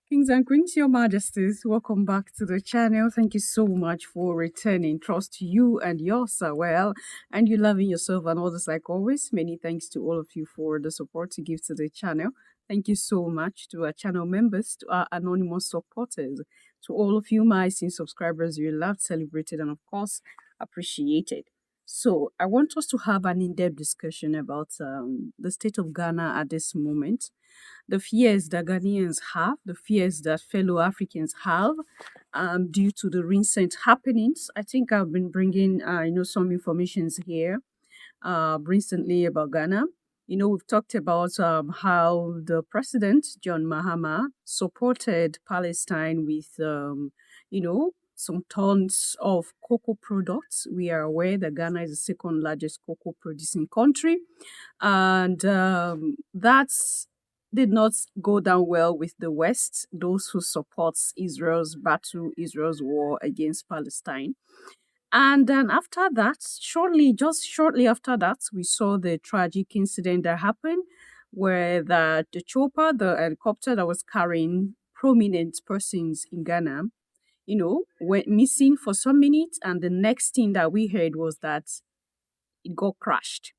Kings and Queens, Your Majesties, welcome back to the channel. Thank you so much for returning. Trust you and yours are well, and you loving yourself and others like always. Many thanks to all of you for the support you give to the channel. Thank you so much to our channel members, to our anonymous supporters, to all of you, my esteemed subscribers you loved, celebrated, and of course, appreciated. So, I want us to have an in-depth discussion about the state of Ghana at this moment, the fears that Ghanaians have, the fears that fellow Africans have, due to the recent happenings. I think I've been bringing, some informations here recently about Ghana. We've talked about how the president, John Mahama, supported Palestine with, some tons of cocoa products. We are aware that Ghana is the second largest cocoa producing country. And that's did not go down well with the West, those who supports Israel's battle, Israel's war against Palestine. And then after that, just shortly after that, we saw the tragic incident that happened where the chopper, the helicopter that was carrying prominent persons in Ghana, went missing for some minutes. And the next thing that we heard was that it got crashed.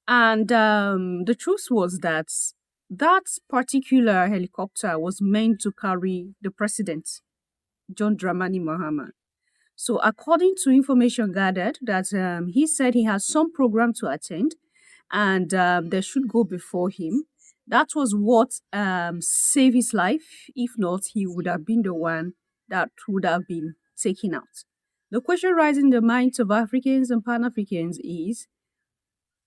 And the truth was that that particular helicopter was meant to carry the president, John Dramani Mahama. So according to information gathered, that he said he has some program to attend, and they should go before him. That was what saved his life. If not, he would have been the one that would have been taken out. The question rising in the minds of Africans and Pan-Africans is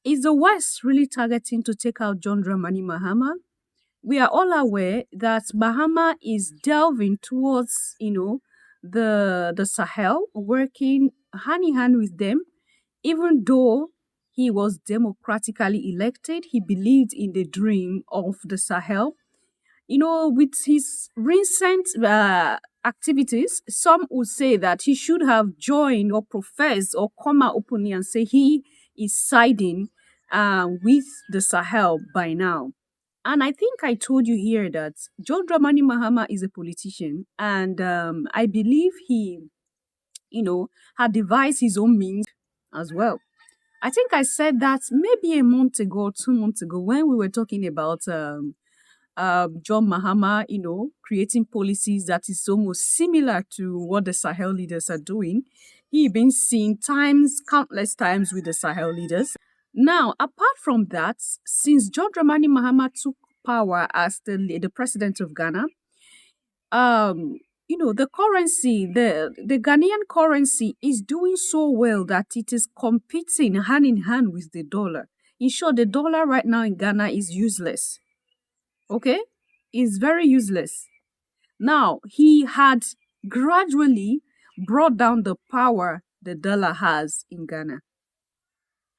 the West really targeting to take out John Dramani Mahama? We are all aware that Mahama is delving towards, the Sahel, working hand in hand with them. Even though he was democratically elected, he believed in the dream of the Sahel. With his recent activities, some would say that he should have joined or professed or come out openly and say he is siding with the Sahel by now. And I think I told you here that John Dramani Mahama is a politician, and I believe he, had devised his own means as well. I think I said that maybe a month ago, 2 months ago, when we were talking about John Mahama, creating policies that is almost similar to what the Sahel leaders are doing. He been seen countless times with the Sahel leaders. Now, apart from that, since John Dramani Mahama took power as the president of Ghana, the currency, the Ghanaian currency is doing so well that it is competing hand in hand with the dollar. In short, the dollar right now in Ghana is useless. Okay? Is very useless. Now, he had gradually brought down the power the dollar has in Ghana.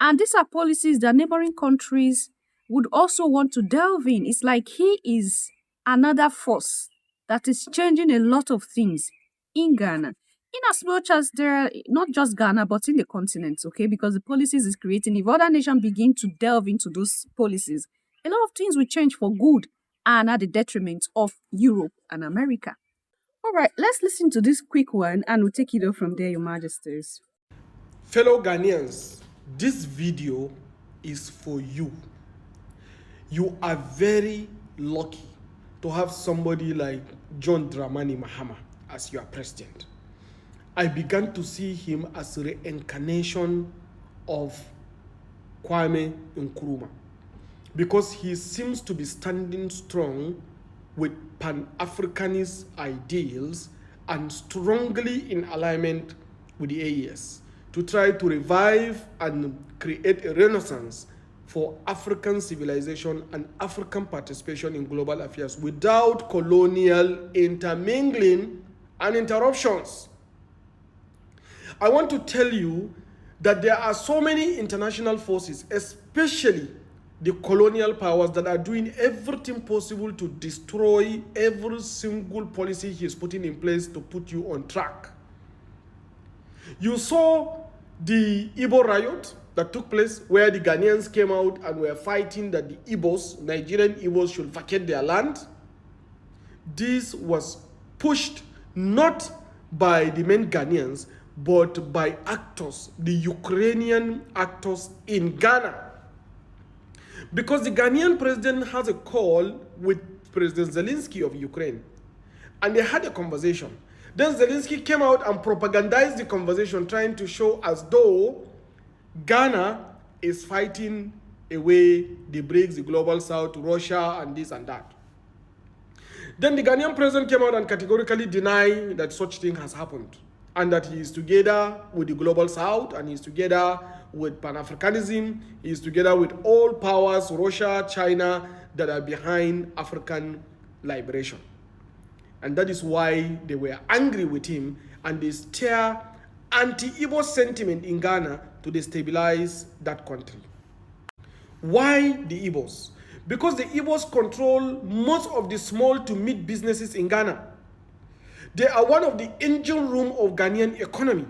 And these are policies that neighboring countries would also want to delve in. It's like he is another force that is changing a lot of things in Ghana. In as much as there are not just Ghana, but in the continent, okay? Because the policies is creating, if other nations begin to delve into those policies, a lot of things will change for good and at the detriment of Europe and America. All right, let's listen to this quick one and we'll take it up from there, Your Majesties. Fellow Ghanaians, this video is for you. You are very lucky to have somebody like John Dramani Mahama as your president. I began to see him as a reincarnation of Kwame Nkrumah, because he seems to be standing strong with Pan-Africanist ideals and strongly in alignment with the AES to try to revive and create a renaissance for African civilization and African participation in global affairs without colonial intermingling and interruptions. I want to tell you that there are so many international forces, especially the colonial powers, that are doing everything possible to destroy every single policy he is putting in place to put you on track. You saw the Igbo riot that took place, where the Ghanaians came out and were fighting that the Igbos, Nigerian Igbos, should vacate their land. this was pushed not by the main Ghanaians, but by actors, the Ukrainian actors in Ghana. Because the Ghanaian president has a call with President Zelensky of Ukraine, and they had a conversation. Then Zelensky came out and propagandized the conversation, trying to show as though Ghana is fighting away the BRICS, the Global South, Russia, and this and that. Then the Ghanaian president came out and categorically denied that such thing has happened, and that he is together with the Global South, and he is together with Pan-Africanism, he is together with all powers, Russia, China, that are behind African liberation. And that is why they were angry with him, and they stir anti-Igbo sentiment in Ghana to destabilize that country. Why the Igbos? Because the Igbos control most of the small to mid businesses in Ghana. They are one of the engine room of Ghanaian economy.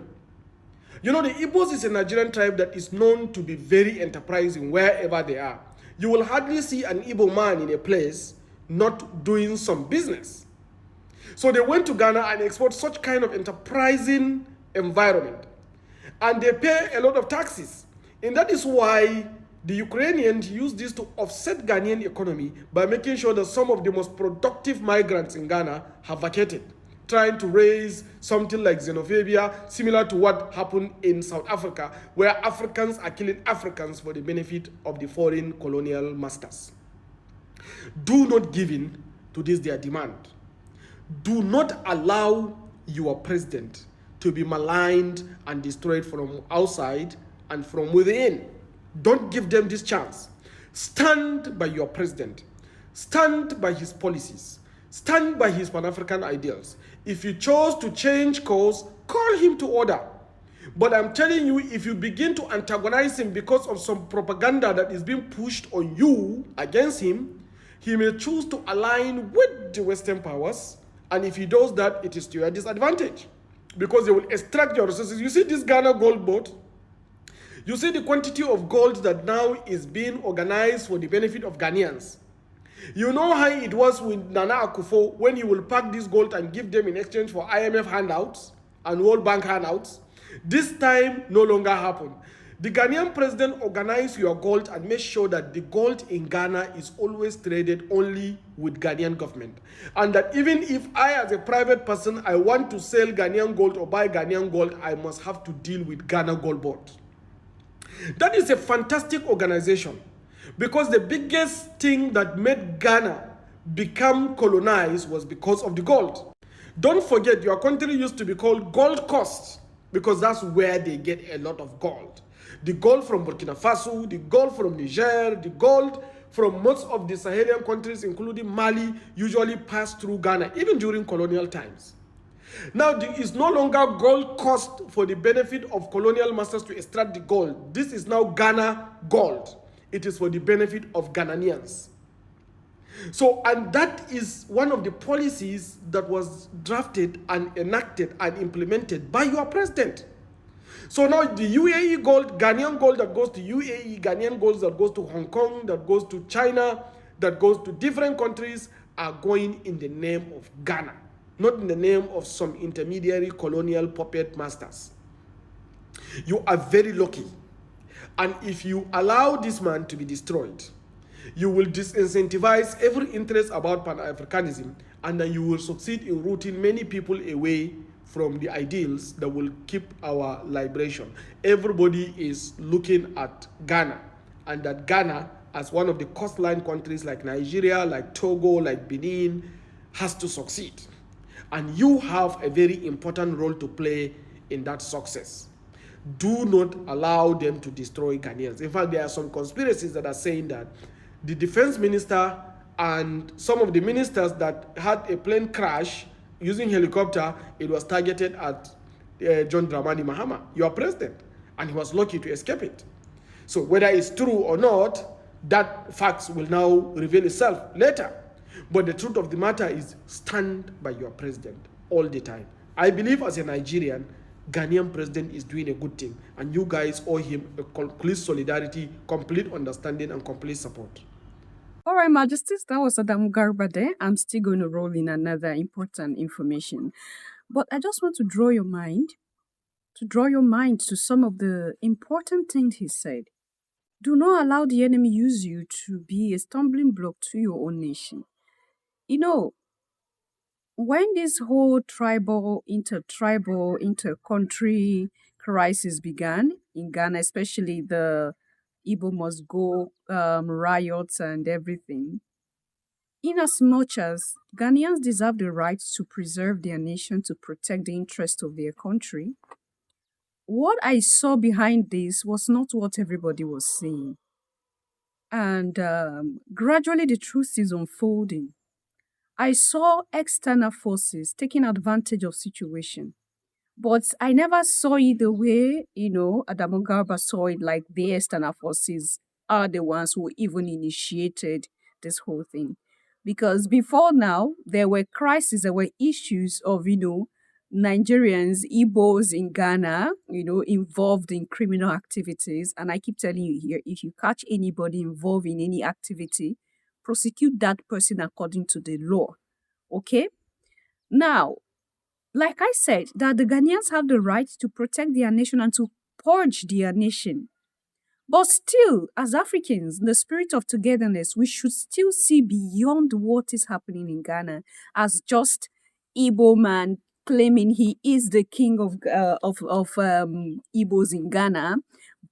You know, the Igbos is a Nigerian tribe that is known to be very enterprising wherever they are. You will hardly see an Igbo man in a place not doing some business. So they went to Ghana and export such kind of enterprising environment. And they pay a lot of taxes. And that is why the Ukrainians use this to offset Ghanaian economy by making sure that some of the most productive migrants in Ghana have vacated, trying to raise something like xenophobia, similar to what happened in South Africa, where Africans are killing Africans for the benefit of the foreign colonial masters. Do not give in to this their demand. Do not allow your president to be maligned and destroyed from outside and from within. Don't give them this chance. Stand by your president. Stand by his policies. Stand by his Pan-African ideals. If you chose to change course, call him to order. But I'm telling you, if you begin to antagonize him because of some propaganda that is being pushed on you against him, he may choose to align with the Western powers. And if he does that, it is to your disadvantage, because they will extract your resources. You see this Ghana gold board? You see the quantity of gold that now is being organized for the benefit of Ghanaians. You know how it was with Nana Akufo when he will pack this gold and give them in exchange for IMF handouts and World Bank handouts. This time no longer happen. The Ghanaian president organized your gold and made sure that the gold in Ghana is always traded only with Ghanaian government. And that even if I as a private person, I want to sell Ghanaian gold or buy Ghanaian gold, I must have to deal with Ghana Gold Board. That is a fantastic organization, because the biggest thing that made Ghana become colonized was because of the gold. Don't forget, your country used to be called Gold Coast, because that's where they get a lot of gold. The gold from Burkina Faso, the gold from Niger, the gold from most of the Sahelian countries, including Mali, usually pass through Ghana, even during colonial times. Now, it's no longer gold cost for the benefit of colonial masters to extract the gold. This is now Ghana gold. It is for the benefit of Ghanaians. So, and that is one of the policies that was drafted and enacted and implemented by your president. So now the UAE gold, Ghanaian gold that goes to UAE, Ghanaian gold that goes to Hong Kong, that goes to China, that goes to different countries are going in the name of Ghana, not in the name of some intermediary colonial puppet masters. You are very lucky. And if you allow this man to be destroyed, you will disincentivize every interest about Pan-Africanism, and then you will succeed in rooting many people away from the ideals that will keep our liberation. Everybody is looking at Ghana, and that Ghana, as one of the coastline countries like Nigeria, like Togo, like Benin, has to succeed. And you have a very important role to play in that success. Do not allow them to destroy Ghanaians. In fact, there are some conspiracies that are saying that the defense minister and some of the ministers that had a plane crash using helicopter, it was targeted at John Dramani Mahama, your president, and he was lucky to escape it. So whether it's true or not, that facts will now reveal itself later. But the truth of the matter is, stand by your president all the time. I believe as a Nigerian, Ghanaian president is doing a good thing, and you guys owe him a complete solidarity, complete understanding, and complete support. All right, Majesties, that was Adam Garba there. I'm still going to roll in another important information. But I just want to draw your mind to some of the important things he said. Do not allow the enemy use you to be a stumbling block to your own nation. You know, when this whole inter-country crisis began in Ghana, especially the Igbo must go riots and everything, inasmuch as Ghanaians deserve the right to preserve their nation, to protect the interest of their country, what I saw behind this was not what everybody was saying. And gradually the truth is unfolding. I saw external forces taking advantage of situation. But I never saw it the way, Adamu Garba saw it, like the external forces are the ones who even initiated this whole thing. Because before now, there were crises, there were issues of, Nigerians, Igbos in Ghana, involved in criminal activities. And I keep telling you here, if you catch anybody involved in any activity, prosecute that person according to the law. Okay? Now, like I said, that the Ghanaians have the right to protect their nation and to purge their nation. But still, as Africans, in the spirit of togetherness, we should still see beyond what is happening in Ghana as just Igbo man claiming he is the king of Igbos in Ghana,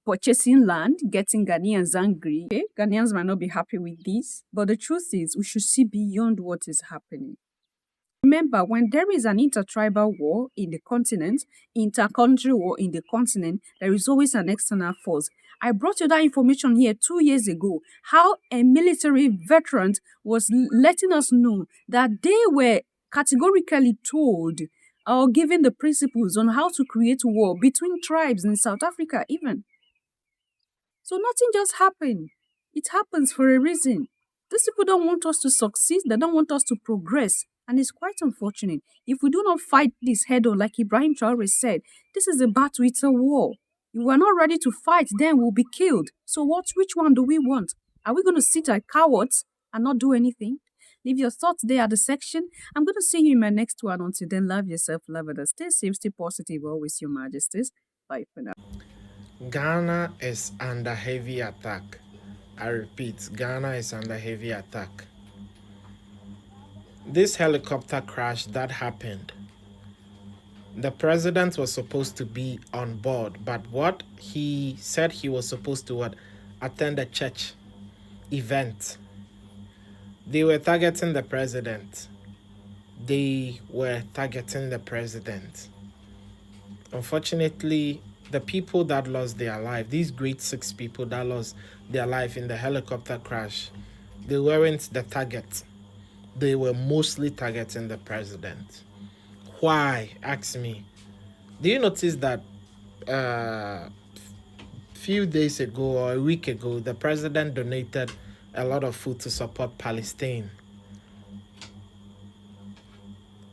purchasing land, getting Ghanaians angry. Okay? Ghanaians might not be happy with this, but the truth is we should see beyond what is happening. Remember, when there is an intertribal war in the continent, inter-country war in the continent, there is always an external force. I brought you that information here 2 years ago, how a military veteran was letting us know that they were categorically told or given the principles on how to create war between tribes in South Africa even. So nothing just happened. It happens for a reason. These people don't want us to succeed. They don't want us to progress. And it's quite unfortunate. If we do not fight this head on, like Ibrahim Traore said, this is a battle, it's a war. If we're not ready to fight, then we'll be killed. So which one do we want? Are we going to sit like cowards and not do anything? Leave your thoughts there at the section. I'm going to see you in my next one. Until then, love yourself, love others. Stay safe, stay positive, always your majesties. Bye for now. Ghana is under heavy attack. I repeat, Ghana is under heavy attack. This helicopter crash that happened, the president was supposed to be on board, but what he said he was supposed to attend a church event. They were targeting the president. Unfortunately, the people that lost their life, these great 6 people that lost their life in the helicopter crash, they weren't the target. They were mostly targeting the president. Why? Ask me. Do you notice that few days ago or a week ago, the president donated a lot of food to support Palestine?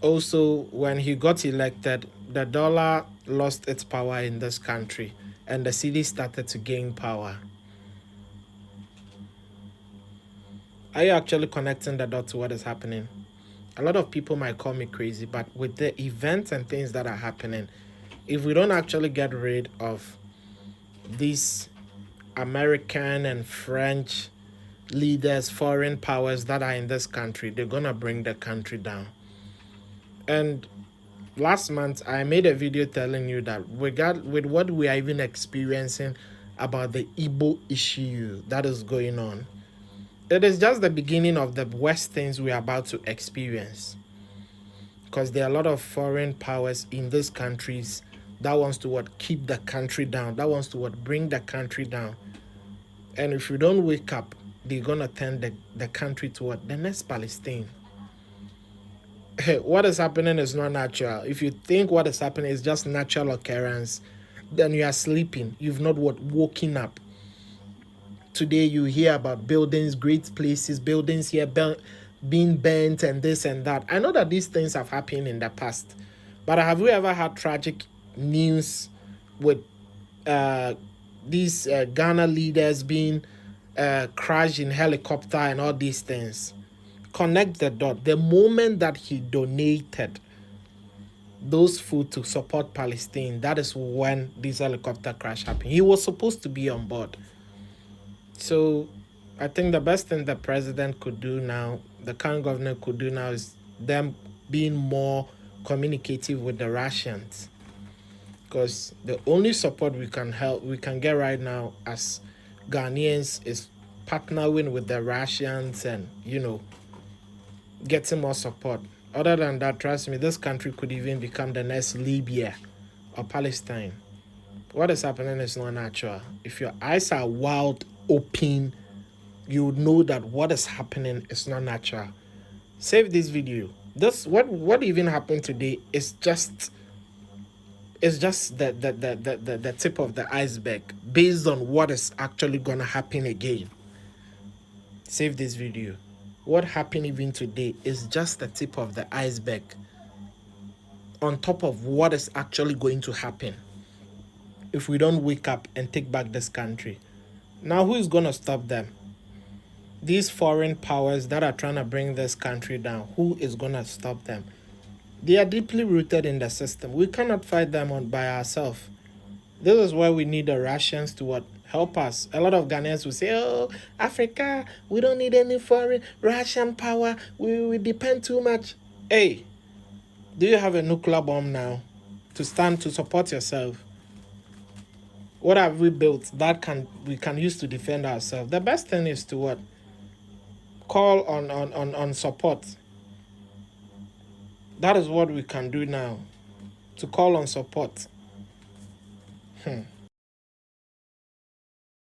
Also, when he got elected, the dollar lost its power in this country and the city started to gain power. Are you actually connecting the dot to what is happening? A lot of people might call me crazy, but with the events and things that are happening, if we don't actually get rid of these American and French leaders, foreign powers that are in this country, they're going to bring the country down. And last month, I made a video telling you that with what we are even experiencing about the Igbo issue that is going on, it is just the beginning of the worst things we are about to experience. Because there are a lot of foreign powers in these countries that wants to keep the country down, that wants to bring the country down. And if you don't wake up, they're going to turn the country to the next Palestine. What is happening is not natural. If you think what is happening is just natural occurrence, then you are sleeping. You've not woken up. Today you hear about buildings, great places, buildings here being burnt and this and that. I know that these things have happened in the past, but have you ever had tragic news with these Ghana leaders being crash in helicopter and all these things. Connect the dot. The moment that he donated those food to support Palestine, that is when this helicopter crash happened. He was supposed to be on board. So I think the best thing the president could do now, the current government could do now, is them being more communicative with the Russians. Because the only support we can get right now as Ghanaians is partnering with the Russians and, getting more support. Other than that, trust me, this country could even become the next Libya or Palestine. What is happening is not natural. If your eyes are wide open, you would know that what is happening is not natural. Save this video. This what even happened today is just the tip of the iceberg based on what is actually gonna happen again. Save this video. What happened even today is just the tip of the iceberg on top of what is actually going to happen if we don't wake up and take back this country. Now, who is going to stop them? These foreign powers that are trying to bring this country down, who is going to stop them? They are deeply rooted in the system. We cannot fight them by ourselves. This is why we need the Russians to help us. A lot of Ghanaians will say, oh, Africa, we don't need any foreign Russian power. We depend too much. Hey, do you have a nuclear bomb now to stand to support yourself? What have we built that we can use to defend ourselves? The best thing is to call on support. That is what we can do now, to call on support.